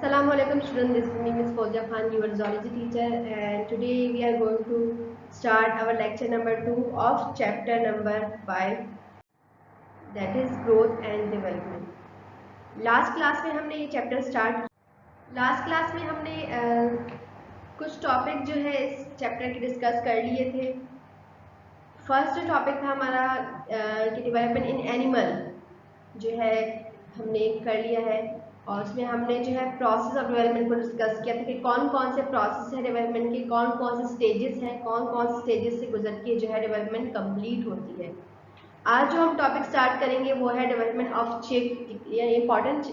Assalamu alaikum students, this is me Ms. Fozia Khan, your zoology teacher, and today we are going to start our lecture number 2 of chapter number 5, that is growth and development. Last class में हमने ये chapter start last class में हमने कुछ topic जो है इस chapter के डिस्कस कर लिए थे। फर्स्ट जो टॉपिक था हमारा कि डेवलपमेंट इन एनिमल जो है हमने कर लिया है, और उसमें हमने जो है प्रोसेस ऑफ डेवलपमेंट को डिस्कस किया था कि कौन कौन से प्रोसेस है डेवलपमेंट के, कौन कौन से स्टेजेस हैं, कौन कौन से स्टेजेस से गुजर के जो है डेवलपमेंट कंप्लीट होती है। आज जो हम टॉपिक स्टार्ट करेंगे वो है डेवलपमेंट ऑफ चिक। ये इम्पॉर्टेंट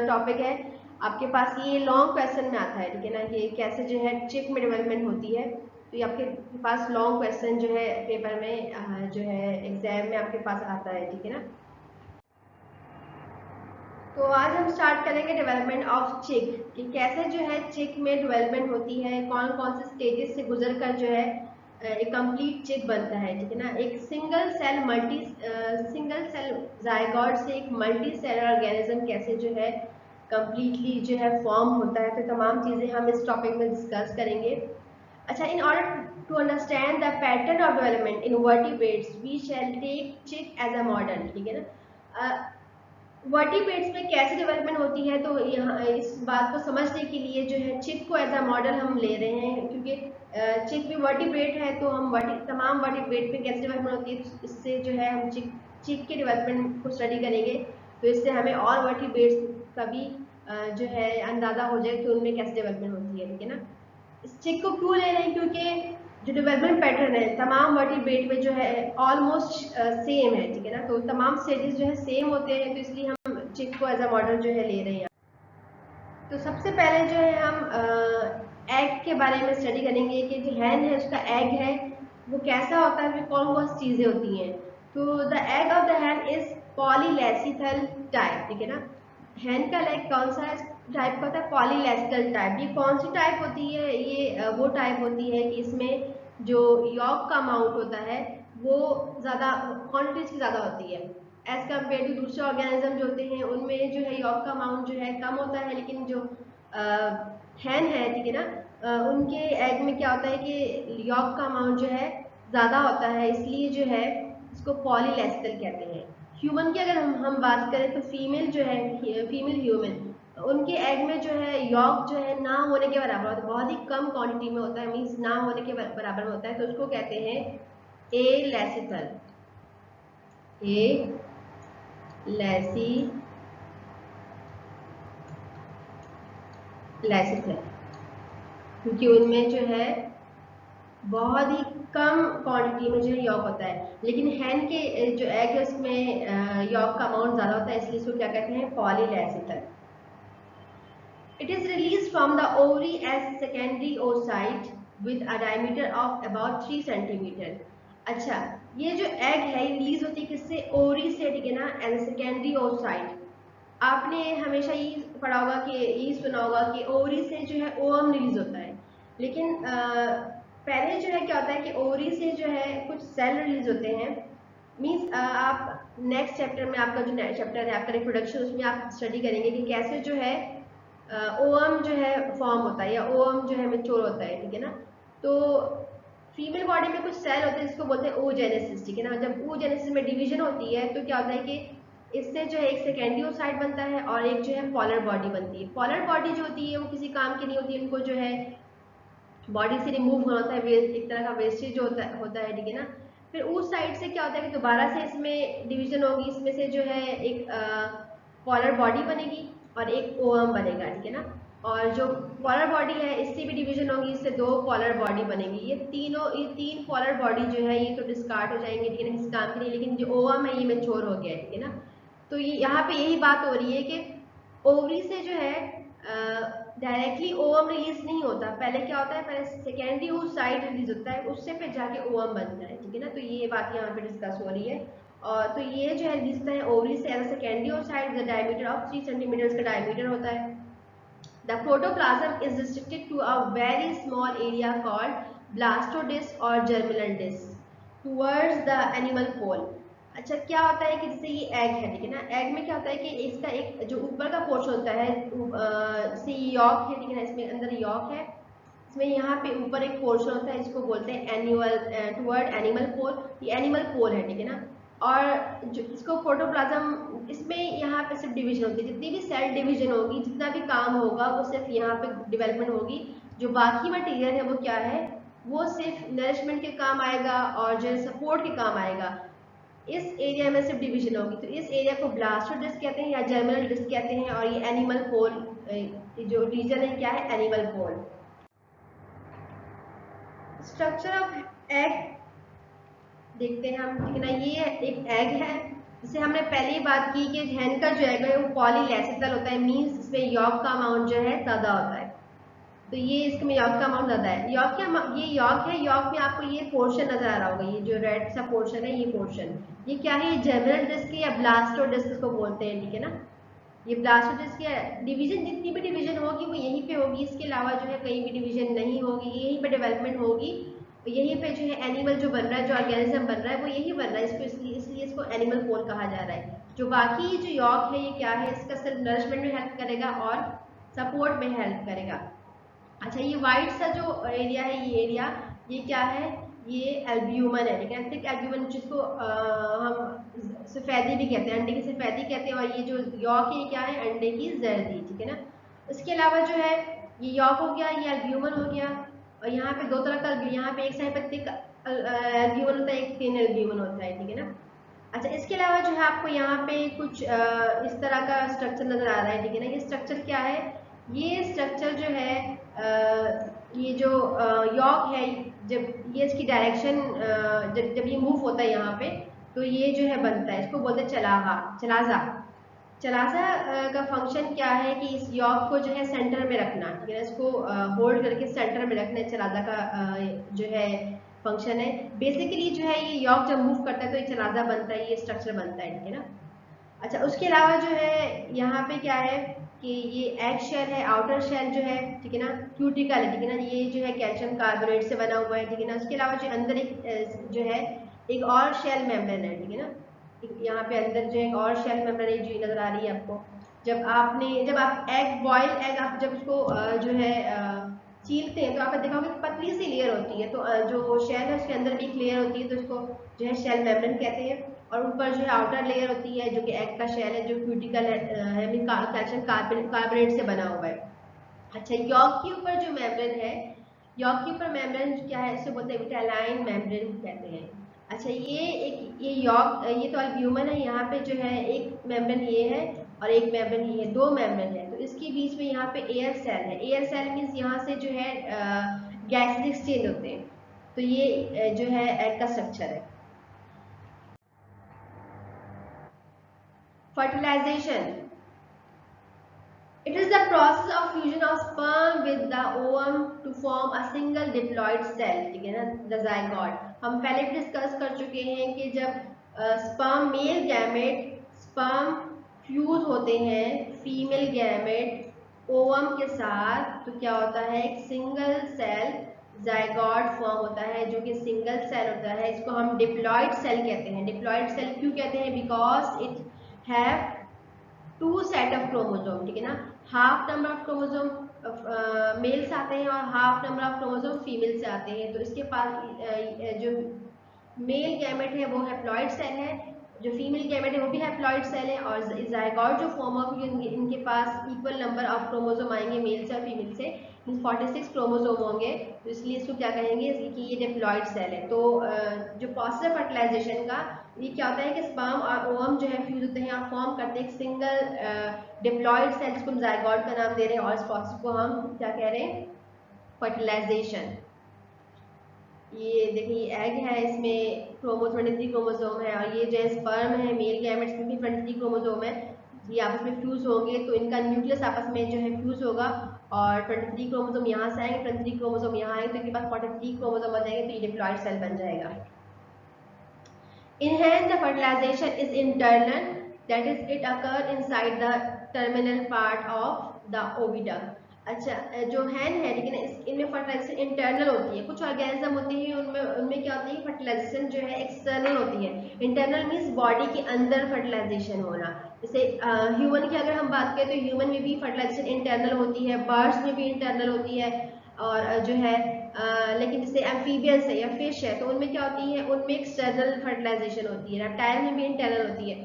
टॉपिक है, आपके पास ये लॉन्ग क्वेश्चन में आता है, ठीक है ना, कि कैसे जो है चिक में डेवलपमेंट होती है। तो ये आपके पास लॉन्ग क्वेश्चन जो है पेपर में जो है एग्जाम में आपके पास आता है, ठीक है ना। तो आज हम स्टार्ट करेंगे डेवलपमेंट ऑफ चिक, कि कैसे जो है चिक में डेवलपमेंट होती है, कौन कौन से स्टेजेस से गुजर कर जो है एक कंप्लीट चिक बनता है, ठीक है ना। एक सिंगल सेल जायगोट से एक मल्टी सेलर ऑर्गेनिज्म कैसे जो है कंप्लीटली जो है फॉर्म होता है, तो तमाम चीज़ें हम इस टॉपिक में डिस्कस करेंगे। अच्छा, in order to understand the pattern of development in vertebrates we shall take chick as a model, ठीक है ना। वर्टिब्रेट्स में कैसे डेवलपमेंट होती है, तो यहाँ इस बात को समझने के लिए जो है चिक को एज अ मॉडल हम ले रहे हैं, क्योंकि चिक भी वर्टिब्रेट है, तो हम तमाम वर्टिब्रेट में कैसे डेवलपमेंट होती है इससे जो है हम चिक के डेवलपमेंट को स्टडी करेंगे, तो इससे हमें और वर्टिब्रेट्स का भी जो है अंदाजा हो जाए कि उनमें कैसे डेवलपमेंट होती है, ठीक है ना। इस चिक को क्यों ले रहे हैं, क्योंकि जो डेवलपमेंट पैटर्न है तमाम वर्टिब्रेट में जो है ऑलमोस्ट सेम है, ठीक है ना। तो तमाम स्टेजेस जो है सेम होते हैं, तो इसलिए हम चिक को एज अ मॉडल जो है ले रहे हैं। तो सबसे पहले जो है हम एग के बारे में स्टडी करेंगे कि जो हैन है उसका एग है वो कैसा होता है, फिर कौन कौन सी चीज़ें होती हैं। तो the egg of the hen is polylecithal type, ठीक है ना। हैन का एग कौन सा टाइप का होता है, पॉलीलेसिथल टाइप। ये कौन सी टाइप होती है, ये वो टाइप होती है कि इसमें जो यॉक का अमाउंट होता है वो ज़्यादा क्वान्टिटीज की ज़्यादा होती है एज कम्पेयर टू दूसरे ऑर्गेनिज्म जो होते हैं, उनमें जो है यॉक का अमाउंट जो है कम होता है, लेकिन जो हैन है, ठीक है ना, उनके एग में क्या होता है कि यॉक का अमाउंट जो है ज़्यादा होता है, इसलिए जो है इसको पॉलीलेसिथल कहते हैं। ह्यूमन की अगर हम बात करें तो फीमेल जो है, फीमेल ह्यूमन, उनके एग में जो है यॉक जो है ना होने के बराबर होता है, बहुत ही कम क्वांटिटी में होता है, मीन्स ना होने के बराबर में होता है, तो उसको कहते हैं एलेसिथल, एलेसिथल, क्योंकि उनमें जो है बहुत ही कम क्वांटिटी में जो है यॉक होता है, लेकिन हैन के जो एग है उसमें यॉक का अमाउंट ज़्यादा होता है, इसलिए इसको क्या कहते हैं, पॉलीलेसिथल। It is released from the ovary as secondary oocyte with a diameter of about 3 centimeter. अच्छा, ये जो एग है रिलीज होती है किससे, ओवरी से, ठीक है ना, एज सेकेंडरी oocyte। आपने हमेशा ये पढ़ा होगा कि ये सुना होगा कि ओवरी से जो है ओवम रिलीज होता है, लेकिन पहले जो है क्या होता है कि ओवरी से जो है कुछ सेल रिलीज होते हैं। मीन्स आप नेक्स्ट चैप्टर में, आपका जो चैप्टर है आपका रिप्रोडक्शन, उसमें आप स्टडी करेंगे कि कैसे जो है ओवम जो है फॉर्म होता है या ओवम जो है मेच्योर होता है, ठीक है ना। तो फीमेल बॉडी में कुछ सेल होते हैं जिसको बोलते हैं oogenesis, ठीक है ना। जब oogenesis में डिवीजन होती है तो क्या होता है कि इससे जो है एक सेकेंडरी oocyte बनता है और एक जो है पॉलर बॉडी बनती है। पॉलर बॉडी जो होती है वो किसी काम की नहीं होती, उनको जो है बॉडी से रिमूव होना होता है, एक तरह का वेस्टेज जो होता है, ठीक है ना। फिर उस साइड से क्या होता है कि दोबारा से इसमें डिवीजन होगी, इसमें से जो है एक पॉलर बॉडी बनेगी और एक ओवम बनेगा, ठीक है ना। और जो पॉलर बॉडी है इससे भी डिवीजन होगी, इससे 2 पॉलर बॉडी बनेगी। ये 3 पॉलर बॉडी जो है ये तो डिस्कार्ड हो जाएंगे, ठीक है ना, किसी काम के नहीं, लेकिन जो ओवम है ये मैच्योर हो गया है, ठीक है ना। तो ये यहाँ पे यही बात हो रही है कि ओवरी से जो है डायरेक्टली ओवम रिलीज नहीं होता, पहले क्या होता है, पहले सेकेंडरी oocyte रिलीज होता है, उससे फिर जाके ओवम बनता है, ठीक है ना। तो ये बात यहाँ पे डिस्कस हो रही है। और तो ये जो है रिलीज होता है ओवरी से as secondary oocyte with diameter of 3 centimetre इसका डायमीटर होता है। The protoplasm is restricted to a very small area called blastodisc or germinal disc towards the animal pole. अच्छा, क्या होता है कि जैसे ये एग है, ठीक है ना, एग में क्या होता है कि इसका एक जो ऊपर का पोर्शन होता है, जैसे यॉक है, ठीक है ना, इसमें अंदर यॉक है, इसमें यहाँ पे ऊपर एक पोर्शन होता है, इसको बोलते हैं एनुअल टुवर्ड एनिमल पोल, ये एनिमल पोल है, ठीक है ना। और जो इसको प्रोटोप्लाज्म, इसमें यहाँ पे सिर्फ डिवीजन होती है, जितनी भी सेल डिवीजन होगी, जितना भी काम होगा वो सिर्फ यहाँ पे डेवलपमेंट होगी। जो बाकी मटेरियल है वो क्या है, वो सिर्फ नरिशमेंट के काम आएगा और जो सपोर्ट के काम आएगा। इस एरिया में सिर्फ डिवीजन होगी, तो इस एरिया को ब्लास्टर डिस्क कहते हैं या जर्मिनल डिस्क कहते हैं, और ये एनिमल पोल जो रीजन है क्या है, animal pole. Structure of egg देखते हैं हम, ठीक है ना। ये एक एग है, जिसे हमने पहले ही बात की कि हैन का जो एग है वो पॉलीलेसिकल होता है, मींस इसमें यॉक का अमाउंट जो है ज्यादा होता है। तो ये इसमें यॉक का अमाउंट ज्यादा है। यॉक क्या, ये यॉक है, यॉक में आपको ये पोर्शन नजर आ रहा होगा, ये जो रेड सा पोर्शन है, ये पोर्शन, ये क्या है, ये जर्मिनल डिस्क या ब्लास्टो डिस्क को बोलते हैं, ठीक है ना। ये ब्लास्टो डिस्क या डिवीजन, जितनी भी डिवीजन होगी वो यहीं पे होगी, इसके अलावा जो है कहीं भी डिवीजन नहीं होगी, यहीं पे डेवलपमेंट होगी, यहीं पे जो है एनिमल जो बन रहा है, जो ऑर्गेनिज्म बन रहा है वो यही बन रहा है, इसको इसलिए इसको एनिमल पोल कहा जा रहा है। जो बाकी जो यॉक है ये क्या है, इसका सिर्फ नरिशमेंट में हेल्प करेगा और सपोर्ट में हेल्प करेगा। अच्छा, ये वाइट सा जो एरिया है, ये एरिया, ये क्या है, ये एल्ब्यूमन है, ठीक है, थिक एल्ब्यूमन, जिसको हम सफेदी भी कहते हैं, अंडे की सफेदी कहते हैं, और ये जो यॉक है क्या है, अंडे की जर्दी, ठीक है ना। इसके अलावा जो है ये यॉक हो गया, ये एल्ब्यूमन हो गया, और यहाँ पे दो तरह का, यहाँ पे एक साइड पर थिक एल्ब्यूमन होता है, एक थिन एल्ब्यूमन होता है, ठीक है ना। अच्छा, इसके अलावा जो है आपको यहाँ पे कुछ इस तरह का स्ट्रक्चर नजर आ रहा है, ठीक है ना। ये स्ट्रक्चर क्या है, ये स्ट्रक्चर जो है ये जो यॉक है, जब ये इसकी डायरेक्शन जब ये मूव होता है यहाँ पे, तो ये जो है बनता है, इसको बोलते हैं चलाहा, चलाजा। चलाजा का फंक्शन क्या है कि इस यॉक को जो है सेंटर में रखना, ठीक है, इसको होल्ड करके सेंटर में रखना, चलाजा का जो है फंक्शन है। बेसिकली जो है ये यॉक जब मूव करता है तो ये चलाजा बनता है, ये स्ट्रक्चर बनता है, ठीक है ना। अच्छा, उसके अलावा जो है यहाँ पे क्या है कि ये एग शेल है, आउटर शेल जो है, ठीक है ना, क्यूटिकल है, ठीक है ना, ये जो है कैल्शियम कार्बोनेट से बना हुआ है, ठीक है ना। उसके अलावा जो अंदर एक जो है एक और शेल मेम्ब्रेन है, ठीक है ना, यहाँ पे अंदर जो एक और शेल मेम्ब्रेन है जो नजर आ रही है आपको। जब आप एग बॉयल एग आप जब उसको जो है छीलते हैं तो आपने देखा होगा पतली सी लेयर होती है, तो जो शेल है उसके अंदर भी एक लेयर होती है, तो इसको जो है शेल मेम्ब्रेन कहते हैं। और ऊपर जो है आउटर लेयर होती है जो कि एग का शेल है, जो क्यूटिकल है, कैल्शियम कार्बोनेट से बना हुआ है। अच्छा, यॉक के ऊपर जो मेम्ब्रेन है, यॉक के ऊपर मेम्ब्रेन क्या है, इसे बोलते हैं विटालाइन मेम्ब्रेन कहते हैं। अच्छा, ये यॉक, ये तो अल्ब्यूमन है, यहाँ पे जो है एक मेम्ब्रेन ये है और एक मेम्ब्रेन ये है, दो मेम्ब्रेन है, तो इसके बीच में यहाँ पे एयर सेल है। एयर सेल मीन्स यहाँ से जो है गैसेस एक्सचेंज होते हैं, तो ये जो है एग का स्ट्रक्चर है। Fertilisation, it is the process of fusion of sperm with the ovum to form a single diploid cell, ठीक है ना, the zygote। हम पहले भी डिस्कस कर चुके हैं कि जब sperm male gamete sperm fuse होते हैं फीमेल गैमेट ओवम के साथ, तो क्या होता है, एक सिंगल सेल जाइगोट फॉर्म होता है जो कि सिंगल सेल होता है। इसको हम डिप्लॉइड सेल कहते हैं। डिप्लॉइड सेल क्यों कहते हैं, because it have two set of chromosome, ठीक है ना, half number of chromosome male से आते हैं और half number of chromosome female से आते हैं। तो इसके पास जो मेल गैमेट है वो हैप्लॉइड सेल है, जो फीमेल गैमेट है वो भी हैप्लॉइड सेल है, और जाइगोट जो फॉर्म होगी इनके पास इक्वल नंबर ऑफ क्रोमोसोम आएंगे मेल से और फीमेल से, 46 क्रोमोसोम होंगे, तो इसलिए इसको क्या कहेंगे कि ये डिप्लॉइड सेल है। तो जो प्रोसेस फर्टिलाइजेशन का ये क्या होता है कि स्पर्म और ओवम जो है फ्यूज होते हैं और फॉर्म करते हैं एक सिंगल डिप्लॉइड सेल, जिसको हम जाइगोट का नाम दे रहे हैं, और इस प्रोसेस को हम क्या कह रहे हैं, फर्टिलाइजेशन। ये देखिए एग है, इसमें 23 क्रोमोसोम है, और ये जो है स्पर्म है मेल गैमेट्स में भी 23 क्रोमोसोम है, ये आपस में फ्यूज होंगे तो इनका न्यूक्लियस आपस में जो है फ्यूज होगा, और 23 क्रोमोसोम यहाँ से आएंगे, 23 क्रोमोसोम यहाँ आएंगे, तो इनके पास 43 क्रोमोसोम आ जाएंगे, तो ये डिप्लॉइड सेल बन जाएगा। In hens, the fertilization is internal, that is, it occurs inside the terminal part of the oviduct. अच्छा, जो हैन है लेकिन इनमें फर्टिलाइजेशन इंटरनल होती है, कुछ ऑर्गेनिज्म होते हैं उनमें उनमें क्या होती है फर्टिलाइजेशन जो है एक्सटर्नल होती है। इंटरनल मींस बॉडी के अंदर फर्टिलाइजेशन होना। जैसे ह्यूमन की अगर हम बात करें तो ह्यूमन में भी फर्टिलाइजेशन इंटरनल होती है, बर्ड्स में भी इंटरनल होती है। और जो है लेकिन जैसे एम्फीबियंस है या फिश है तो उनमें क्या होती है, उनमें एक्सटर्नल फर्टिलाइजेशन होती है। रेप्टाइल में भी इंटरनल होती है।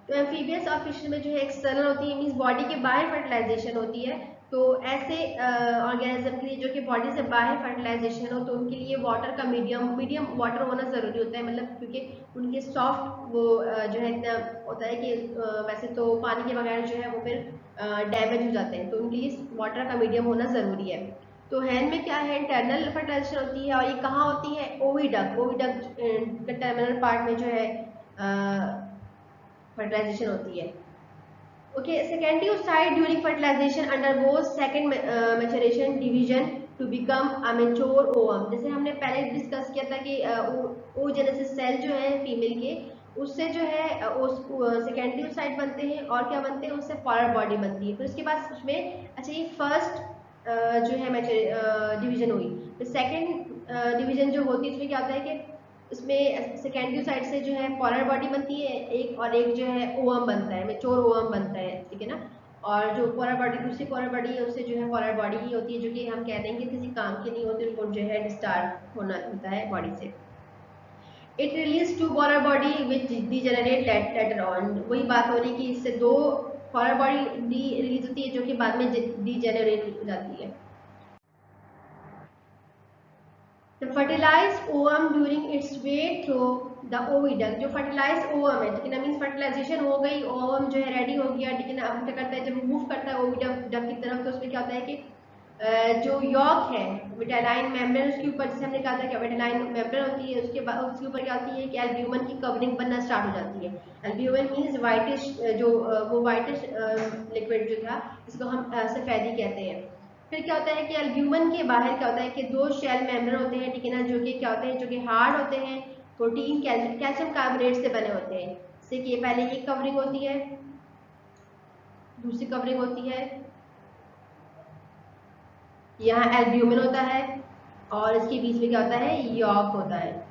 तो एम्फीबियंस और फिश में जो है एक्सटर्नल होती है, मींस बॉडी के बाहर फर्टिलाइजेशन होती है। तो ऐसे ऑर्गेनिज्म के लिए जो कि बॉडी से बाहर फर्टिलाइजेशन हो तो उनके लिए वाटर का मीडियम वाटर होना ज़रूरी होता है, मतलब क्योंकि उनके सॉफ्ट वो जो है इतना होता है कि वैसे तो पानी के बगैर जो है वो फिर डैमेज हो जाते हैं, तो उनके लिए वाटर का मीडियम होना ज़रूरी है। तो हैन में क्या है, इंटरनल फर्टिलाइजेशन होती है और ये कहाँ होती है, ओविडक्ट। ओविडक्ट का टर्मिनल पार्ट में जो है फर्टिलाइजेशन होती है। Okay, secondary oocyte during fertilization undergoes second maturation division to become a mature ovum। जैसे हमने पहले डिस्कस किया था कि oogenesis सेल जो है फीमेल के, उससे जो है सेकेंडरी oocyte बनते हैं और क्या बनते हैं, उससे फॉरवर्ड बॉडी बनती है। फिर उसके बाद उसमें अच्छा ये फर्स्ट जो है डिवीजन हुई। फिर सेकेंड डिवीजन जो होती है उसमें क्या होता है कि इसमें सेकेंडरी साइड से जो है पोलर बॉडी बनती है एक, और एक जो है ओवम बनता है, मेच्योर ओवम बनता है, ठीक है ना। और जो पोलर बॉडी दूसरी पोलर बॉडी है उससे जो है पोलर बॉडी ही होती है, जो कि हम कह रहे हैं कि किसी काम की नहीं होती, उनको जो है डिस्चार्ज होना होता है बॉडी से। It release two polar body which degenerate later on. वही बात हो रही कि इससे दो पोलर बॉडी रिलीज होती है जो कि बाद में डीजेनरेट हो जाती है। The fertilized ovum during its way through the oviduct। जो fertilized ovum है, ठीक है ना, मीन्स फर्टिलाइजेशन हो गई, ओवम जो है रेडी हो गया, ठीक है ना। अब क्या करता है, जब मूव करता है ओविडक्ट डक की तरफ तो उसमें क्या होता है कि जो यॉक है विटेलाइन मेम्ब्रेन, उसके ऊपर जैसे हमने कहा था कि विटेलाइन मेम्ब्रेन होती है, उसके बाद उसके ऊपर क्या होती है कि एल्ब्यूमिन की कवरिंग बनना स्टार्ट हो जाती है। एल्ब्यूमिन मीन्स वाइटिश, जो वो वाइटिश लिक्विड जो था इसको हम सफेदी कहते हैं। फिर क्या होता है कि एल्ब्यूमिन के बाहर क्या होता है कि दो शेल मेम्ब्रेन होते हैं, ठीक है ना, जो कि क्या होते हैं, जो कि हार्ड होते हैं, प्रोटीन कैल्शियम कार्बोनेट से बने होते हैं। जैसे कि पहले ये कवरिंग होती है, दूसरी कवरिंग होती है, यहाँ एल्ब्यूमिन होता है और इसके बीच में क्या होता है, यॉक होता है।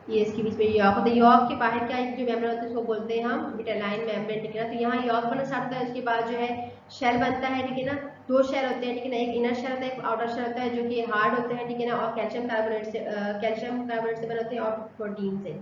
ये इसके बीच में यॉक होता है। यॉक के बाहर क्या जो मेम्ब्रेन होता है उसको बोलते हैं हम विटेलाइन मेम्ब्रेन, ठीक है ना। तो यहाँ यॉक बनना स्टार्ट होता है, उसके बाद जो है शेल बनता है, ठीक है ना। दो शेल होते हैं, ठीक है ना, एक इनर शेल होता है, एक आउटर शेल होता है, जो कि हार्ड होते हैं, ठीक है ना, और कैल्शियम कार्बोनेट से बने होते हैं और प्रोटीन से।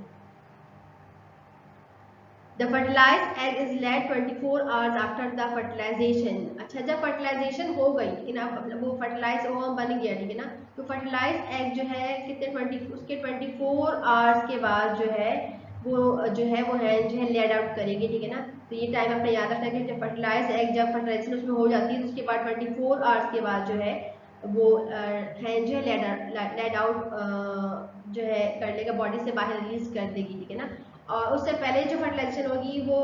The fertilized egg is laid 24 hours after the fertilization। अच्छा, जब फर्टिलाइजेशन हो गई, ठीक है ना, वो फर्टिलाइज ओवम बन गया, ठीक है ना, तो फर्टिलाइज एग जो है कितने 20 उसके 24 आवर्स के बाद जो है वो हैन जो है लेड आउट करेगी, ठीक है ना। तो ये टाइम अपने याद रखना है कि जब फर्टिलाइज एग जब फर्टिलाइजेशन उसमें हो जाती है तो उसके बाद 24 आवर्स के बाद जो है वो हैन जो है लेड आउट जो है कर लेगा, बॉडी से बाहर रिलीज कर देगी, ठीक है ना। और उससे पहले जो फर्टिलाइजेशन होगी वो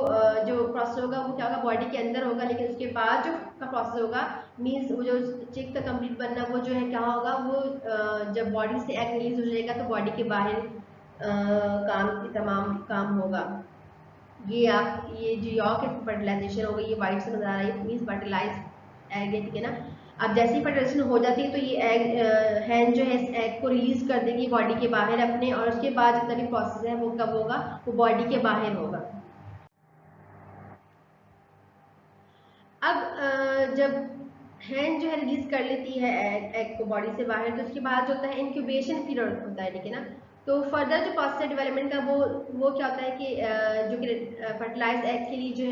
जो प्रोसेस होगा वो क्या होगा, बॉडी के अंदर होगा, लेकिन उसके बाद जो का प्रोसेस होगा मीन्स वो जो चिक का कंप्लीट बनना वो जो है क्या होगा, वो जब बॉडी से एग रिलीज हो जाएगा तो बॉडी के बाहर काम तमाम काम होगा। ये जो यॉक फर्टिलाइजेशन हो गई, ये वाइट से नजर आ रहा है, मीन्स फर्टिलाइज एग है, ठीक है ना। अब जैसे ही फर्टिलाइजेशन हो जाती है तो ये एग हैन जो है इस एग को रिलीज कर देगी बॉडी के बाहर अपने, और उसके बाद जितना भी प्रोसेस है वो कब होगा, वो बॉडी के बाहर होगा। अब जब हैन जो है रिलीज कर लेती है एग को बॉडी से बाहर, तो उसके बाद जो होता है इंक्यूबेशन पीरियड होता है, ठीक है ना। तो फर्दर जो प्रोसेस डेवलपमेंट का वो क्या होता है कि जो कि फर्टिलाइज एग के लिए जो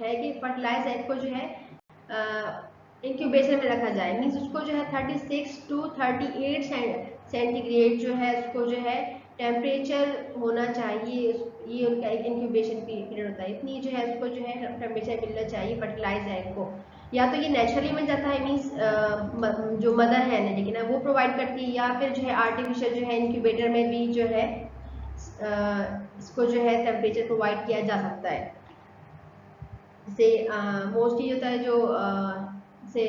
है कि फर्टिलाइज एग को जो है इंक्यूबेशन में रखा जाए, मीन्स उसको जो है 36 टू 38 सेंटीग्रेड जो है उसको जो है टेम्परेचर होना चाहिए। ये उनका एक इंक्यूबेशन पीरियड होता है, इतनी जो है उसको जो है टेम्परेचर मिलना चाहिए फर्टिलाइज एग को। या तो ये नेचुरली मिल जाता है, मीन्स जो मदर है ना, लेकिन वो प्रोवाइड करती है, या फिर जो है आर्टिफिशियल जो है इंक्यूबेटर में भी जो है इसको जो है टेम्परेचर प्रोवाइड किया जा सकता है। जैसे मोस्टली होता है जो से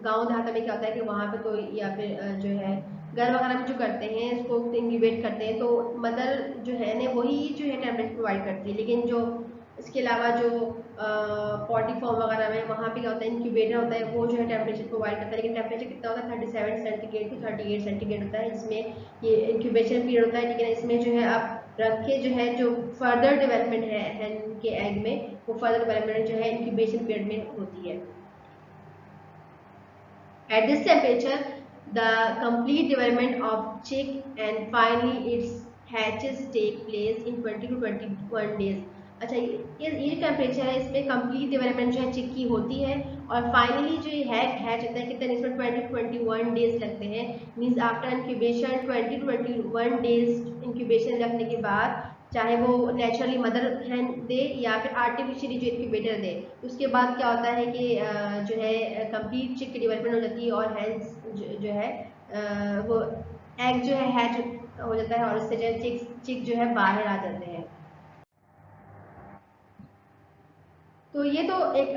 गांव देहात में क्या होता है कि वहाँ पे तो, या फिर जो है घर वगैरह में जो करते हैं इसको इंक्यूबेट करते हैं, तो मदर जो है ना वही जो है टेम्परेचर प्रोवाइड करती है, लेकिन जो इसके अलावा जो पॉटी फॉर्म वगैरह में वहाँ पे क्या होता है, इंक्यूबेटर होता है, वो जो है टेम्परेचर प्रोवाइड करता है। लेकिन टेम्परेचर कितना होता है, 37 सेंटीग्रेड टू 38 सेंटीग्रेड होता है, जिसमें ये इंक्यूबेशन पीरियड होता है। लेकिन इसमें जो है आप रख के जो है जो फर्दर डेवलपमेंट है hen के एग में, वो फर्दर डेवलपमेंट जो है इंक्यूबेशन पीरियड में होती है। At this temperature, the complete development of chick and finally its hatches take place in 20 to 21 days. अच्छा, ये टेम्परेचर है, इसमें कंप्लीट डेवलपमेंट जो है चिक की होती है, और फाइनली जो ये हैच होता है कितने, इसमें 20 to 21 डेज लगते हैं। Means after incubation 20 to 21 days incubation रखने के बाद, चाहे वो नेचुरली मदर हैन दे या फिर आर्टिफिशियली जो इंक्यूबेटर दे, उसके बाद क्या होता है कि जो है कंप्लीट चिक की डेवलपमेंट हो जाती है, और हैंस जो है वो एग जो है हैच हो जाता है, और उससे जो है चिक जो है बाहर आ जाते हैं। तो ये तो एक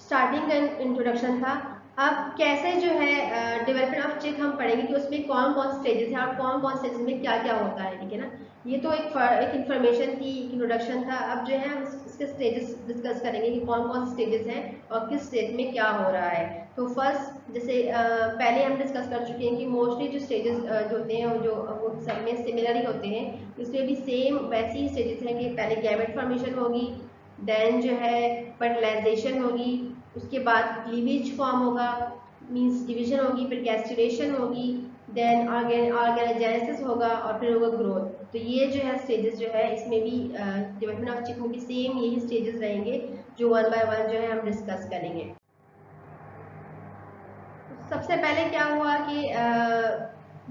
स्टार्टिंग का इंट्रोडक्शन था। अब कैसे जो है डेवलपमेंट ऑफ चिक हम पढ़ेंगे कि उसमें कौन कौन से स्टेजेस हैं और कौन कौन स्टेजेस में क्या क्या होता है, ठीक है ना। ये तो एक इन्फॉर्मेशन थी, इंट्रोडक्शन था। अब जो है हम इसके स्टेजेस डिस्कस करेंगे कि कौन कौन से स्टेजेस हैं और किस स्टेज में क्या हो रहा है। तो फर्स्ट, जैसे पहले हम डिस्कस कर चुके हैं कि मोस्टली जो स्टेजेस जो होते हैं वो सब में सिमिलर ही होते हैं। इसमें भी सेम वैसी ही स्टेजेस हैं कि पहले गैमेट फॉर्मेशन होगी, देन जो है फर्टिलाइजेशन होगी, उसके बाद क्लीवेज फॉर्म होगा, मींस डिवीजन होगी, फिर गैस्ट्रेशन होगी, देन ऑर्गेनाइजेसिस होगा, और फिर होगा ग्रोथ। तो ये जो है स्टेजेस जो है इसमें भी डेवलपमेंट ऑफ चिक में भी सेम यही स्टेजेस रहेंगे, जो वन बाय वन जो है हम डिस्कस करेंगे। सबसे पहले क्या हुआ कि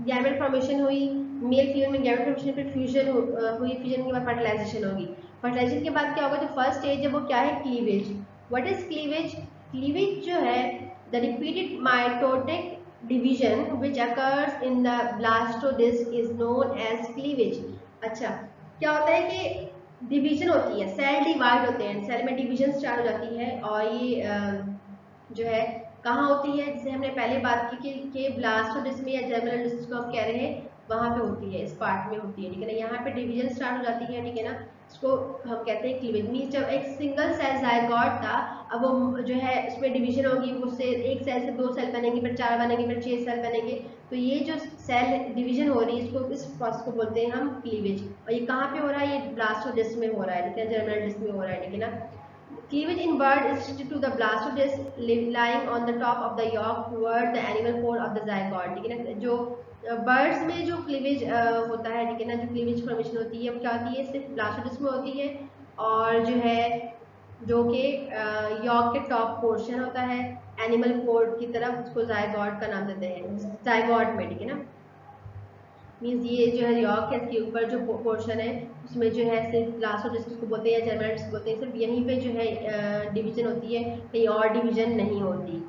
गैमेट फॉर्मेशन हुई, मेल फीमेल में गैमेट फॉर्मेशन, फिर फ्यूजन हुई, फ्यूजन के बाद फर्टिलाइजेशन होगी। फर्टिलाइजेशन के बाद क्या होगा, जो फर्स्ट स्टेज है वो क्या है, cleavage. What is cleavage? Cleavage जो है the repeated mitotic division which occurs in the blastodisc is known as cleavage. अच्छा, क्या होता है कि डिवीजन होती है, सेल डिवाइड होते हैं, सेल में डिवीजन स्टार्ट हो जाती है, और ये जो है कहाँ होती है, जिसे हमने पहले बात की कि ब्लास्टोडिस्ट में या जर्मिनल डिस्ट को हम कह रहे हैं, वहाँ पे होती है, इस पार्ट में होती है, ठीक है ना। यहाँ पे डिवीजन स्टार्ट हो जाती है, ठीक है ना। इसको हम कहते हैं क्लीवेज। मीन्स जब एक सिंगल सेल जायगोट था, अब वो जो है उसमें डिवीजन होगी, उससे एक सेल से 2 सेल बनेंगे, फिर 4 बनेंगे, फिर 6 सेल बनेंगे। तो ये जो सेल डिवीजन हो रही है, इसको इस प्रोसेस को बोलते हैं हम क्लीवेज। और ये कहाँ पे हो रहा है, ये ब्लास्टोडिस्ट में हो रहा है, ठीक है, जर्मिनल डिस्ट में हो रहा है, ठीक है ना। Cleavage in bird is restricted to the blastodist lying on the top of the yolk toward the animal core of the zygote, ठीक है ना। जो बर्ड्स में जो क्लीवेज होता है, ठीक है ना, जो क्लीवेज फॉर्मेशन होती है वो क्या होती है, सिर्फ ब्लास्टोडिस्ट में होती है, और जो है जो कि यॉक के टॉप पोर्शन होता है एनिमल कोर की तरफ, उसको जायगोट का नाम देते हैं, जायगोट में, ठीक है ना। मीन्स ये जो है यॉर्क है, इसके ऊपर जो पोर्शन है उसमें जो है सिर्फ ब्लास्टोडिस्ट को बोलते हैं या जर्मिनल डिस्क बोलते हैं, सिर्फ यहीं पे जो है डिवीजन होती है, कहीं और डिवीजन नहीं होती।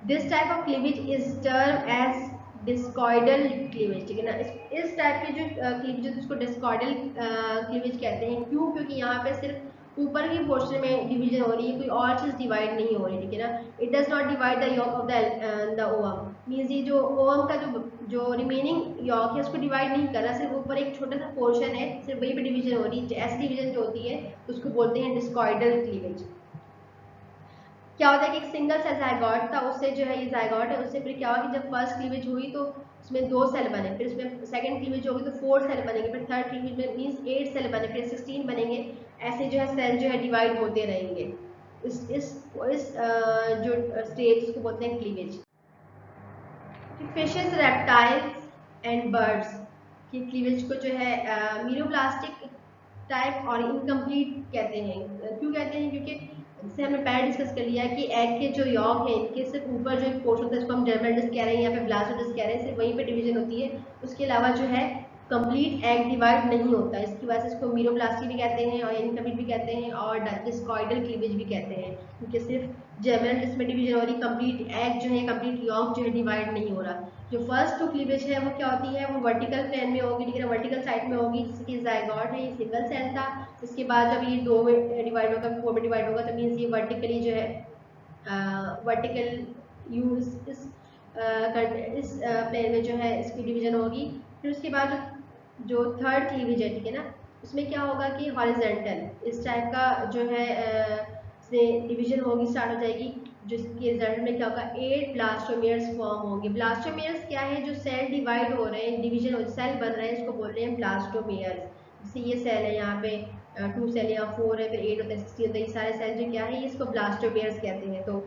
This type of cleavage is term as discoidal cleavage, ठीक है ना। इस टाइप के जो क्लीवेज है उसको डिस्कॉइडल क्लीवेज कहते हैं। क्यों? क्योंकि यहाँ पे सिर्फ ऊपर की पोर्शन में डिवीजन हो रही है, कोई और चीज डिवाइड नहीं हो रही, ठीक है ना। It does not divide the yolk of the ovum. Means ये जो ओवम का जो रिमेनिंग यॉक है उसको डिवाइड नहीं कर रहा, सिर्फ ऊपर एक छोटा सा पोर्शन है, सिर्फ वहीं पे डिवीजन हो रही है। ऐसी डिवीजन जो होती है उसको बोलते हैं डिस्कॉइडल क्लीवेज। क्या होता है कि एक सिंगल सेल जायगोट था, उससे जो है ये जायगोट है, उससे फिर क्या हुआ कि जब फर्स्ट क्लीवेज हुई तो उसमें 2 सेल बने, फिर उसमें सेकंड क्लीवेज होगी तो 4 सेल बनेंगे, फिर थर्ड क्लीवेज में मींस 8 सेल बने, फिर 16 बनेंगे। ऐसे जो है सेल जो है डिवाइड होते रहेंगे। इस जो स्टेज उसको बोलते हैं cleavage. Fishes, reptiles and birds की क्लीवेज को जो है मीरोब्लास्टिक टाइप और इनकम्प्लीट कहते हैं। क्यों कहते हैं? क्योंकि जैसे हमने पहले डिस्कस कर लिया कि एग के जो यॉक है इनके सिर्फ ऊपर जो एक पोर्शन होता है जिसको हम जर्मिनल डिस्क कह रहे हैं या फिर ब्लास्टोडिस्क कह रहे हैं, सिर्फ वहीं पे डिवीजन होती है। उसके अलावा जो है कंप्लीट एग डिवाइड नहीं होता, इसकी वजह से इसको मीरोब्लास्टी भी कहते हैं और इनकम्प्लीट भी कहते हैं और डिस्कॉइडल क्लीवेज भी कहते हैं, क्योंकि सिर्फ जर्मिनल डिस्क में डिवीजन हो रही, कंप्लीट एग जो है कंप्लीट यॉक जो है डिवाइड नहीं हो रहा। जो फर्स्ट टू क्लीवेज है वो क्या होती है, वो वर्टिकल प्लेन में होगी, ठीक है, वर्टिकल साइड में होगी, जिसकी जायगोट है ये सिंगल सेल था। इसके बाद जब ये 2 में डिवाइड होगा, 4 में डिवाइड होगा, तो मीन्स ये वर्टिकली जो है वर्टिकल यूज इस प्लेन में जो है इसकी डिवीजन होगी। फिर उसके बाद जो थर्ड क्लीवेज है, ठीक है ना, उसमें क्या होगा कि हॉरिजेंटल इस टाइप का जो है से डिवीजन होगी, स्टार्ट हो जाएगी, जिसके रिजल्ट में क्या होगा 8 ब्लास्टोमियर्स फॉर्म होंगे। ब्लास्टोमियर्स क्या है, जो सेल डिवाइड हो रहे हैं, डिवीजन हो सेल बन रहे हैं, इसको बोल रहे हैं ब्लास्टोमियर्स। जैसे ये सेल है यहाँ पे 2 सेल या 4 है, फिर 8 होता है, 16 होता है, ये सारे सेल जो क्या है, ये इसको ब्लास्टोमियर्स कहते हैं। तो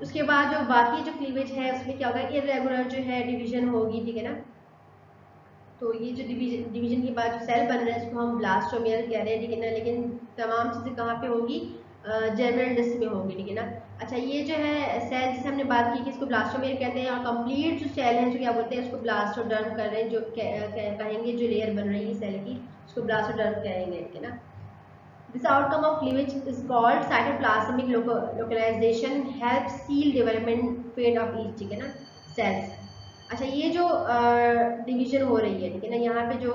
उसके बाद जो बाकी जो क्लीवेज है उसमें क्या होगा, इरेगुलर जो है डिवीजन होगी, ठीक है ना। तो ये जो डिवीजन के बाद जो सेल बन रहे हैं इसको हम ब्लास्टोमियर कह रहे हैं, ठीक है ना। लेकिन तमाम चीज़ें कहाँ पे होंगी, जर्मिनल डिस्क में होंगी, ठीक है ना। अच्छा, ये जो है सेल जिसे हमने बात की कि इसको ब्लास्टोमियर कहते हैं, और कंप्लीट जो सेल है जो क्या बोलते हैं उसको ब्लास्टोडर्म कर रहे हैं, जो कहेंगे जो लेयर बन रही है सेल की उसको ब्लास्टोडर्म कहेंगे, ठीक है ना। This outcome of cleavage is called cytoplasmic localization, helps seal development fate of each, ठीक है ना, cells। अच्छा, ये जो डिवीजन हो रही है, ठीक है ना, यहाँ पे जो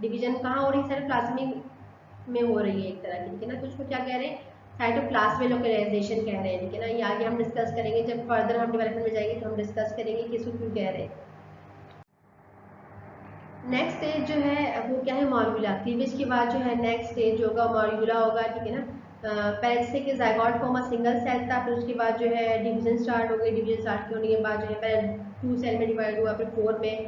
डिवीजन कहाँ हो रही है, साइटोप्लाज्मिक में हो रही है एक तरह की, ठीक है ना। तो उसको क्या कह रहे हैं, साइटोप्लाज्मिक लोकलाइजेशन कह रहे हैं, ठीक है ना। ये आगे हम डिस्कस करेंगे, जब फर्दर हम डेवलपमेंट में जाएंगे तो हम डिस्कस करेंगे कि इसको क्यों कह रहे हैं। नेक्स्ट स्टेज जो है वो क्या है, मॉर्गुला। क्लीवेज के बाद जो है नेक्स्ट स्टेज होगा मॉर्गुला होगा, ठीक है ना। पहले जैसे कि जाइगोट फॉर्म सिंगल सेल था, फिर उसके बाद जो है डिवीजन स्टार्ट हो गई, डिवीजन स्टार्ट होने के बाद जो है पहले 2 सेल में डिवाइड हुआ, फिर 4 में,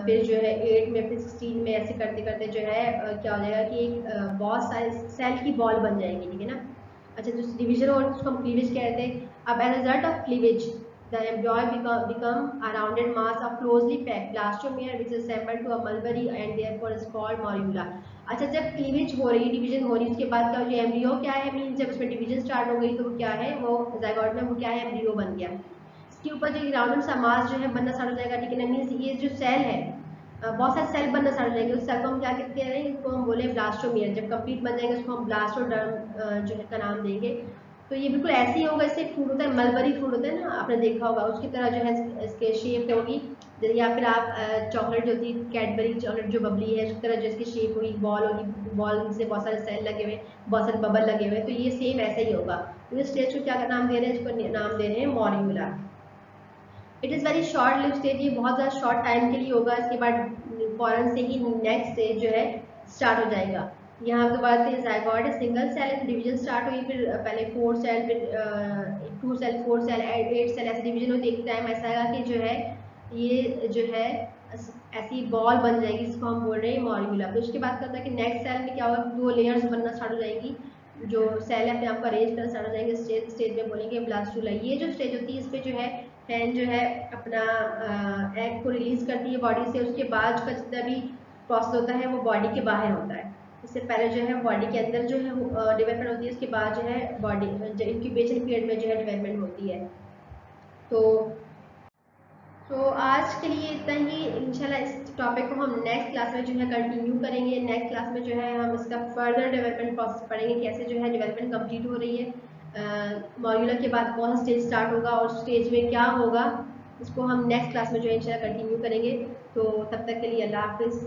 फिर जो है 8 में, फिर 16 में, ऐसे करते करते जो है क्या हो जाएगा कि एक बहुत सारे सेल की बॉल बन जाएगी, ठीक है ना। अच्छा, जो डिवीजन और उसको हम क्लीवेज कहते हैं। अब as result of cleavage the embryo become a rounded mass of closely packed blastomere which is assembled to a mulberry and therefore is called morula। अच्छा, जब क्लीवेज हो रही है, डिवीजन हो रही है, उसके बाद क्या जो एम्ब्रियो क्या है, मीन जब उसमें डिवीजन स्टार्ट हो गई तो वो क्या है, वो जाइगोट में वो क्या है, एम्ब्रियो बन गया। इसके ऊपर जो राउंडेड सा मास जो है बनना स्टार्ट हो जाएगा, ठीक है ना। मीन्स ये जो सेल है बहुत सारे सेल बनना स्टार्ट हो जाएंगे, उस सेल को हम क्या कहते हैं, इसको हम बोले ब्लास्टोमियर। जब कंप्लीट बन जाएंगे उसको हम ब्लास्टोडर्म जो है का नाम देंगे। तो ये बिल्कुल ऐसे ही होगा, इससे फ्रूट होता है, मलबरी फ्रूट होता है ना, आपने देखा होगा, उसकी तरह जो है इसके शेप होगी। या फिर आप चॉकलेट जो होती है, कैडबरी चॉकलेट जो बबली है, उसकी तरह जो इसकी शेप होगी, बॉल होगी, बॉल से बहुत सारे सेल लगे हुए, बहुत सारे बबल लगे हुए, तो ये सेम ऐसा ही होगा। तो इस स्टेज को क्या नाम दे रहे हैं, इसको नाम दे रहे हैं morula. It is very short live stage, ये बहुत ज़्यादा शॉर्ट टाइम के लिए होगा, इसके बाद फॉरन से ही नेक्स्ट स्टेज जो है स्टार्ट हो जाएगा। यहाँ पे बात करें जाइगोट है, सिंगल सेल है, डिवीजन स्टार्ट हुई, फिर पहले 4 सेल, फिर 2 सेल, 4 सेल, 8 सेल, ऐसे डिवीजन होती है। एक टाइम ऐसा आएगा कि जो है ये जो है ऐसी बॉल बन जाएगी, इसको हम बोल रहे हैं मॉर्गुला। फिर उसके बाद क्या होता है कि नेक्स्ट सेल में क्या होगा, 2 लेयर्स बनना स्टार्ट हो जाएगी, जो सेल है अपने आप को अरेंज करना स्टार्ट हो जाएंगे। स्टेज में बोलेंगे ब्लास्टुला। ये जो स्टेज होती है इस पर जो है फैन जो है अपना एग को रिलीज करती है बॉडी से। उसके बाद का जितना भी प्रोसेस होता है वो बॉडी के बाहर होता है। इससे पहले जो है बॉडी के अंदर जो है डेवलपमेंट होती है, उसके बाद जो है बॉडी इंक्यूबेशन पीरियड में जो है डेवलपमेंट होती है। तो आज के लिए इतना ही। इंशाल्लाह इस टॉपिक को हम नेक्स्ट क्लास में जो है कंटिन्यू करेंगे। नेक्स्ट क्लास में जो है हम इसका फर्दर डेवलपमेंट प्रोसेस पढ़ेंगे, कैसे जो है डेवलपमेंट कंप्लीट हो रही है, मॉड्यूलर के बाद कौन सा स्टेज स्टार्ट होगा और स्टेज में क्या होगा, इसको हम नेक्स्ट क्लास में जो है इंशाल्लाह कंटिन्यू करेंगे। तो तब तक के लिए अल्लाह हाफिज़।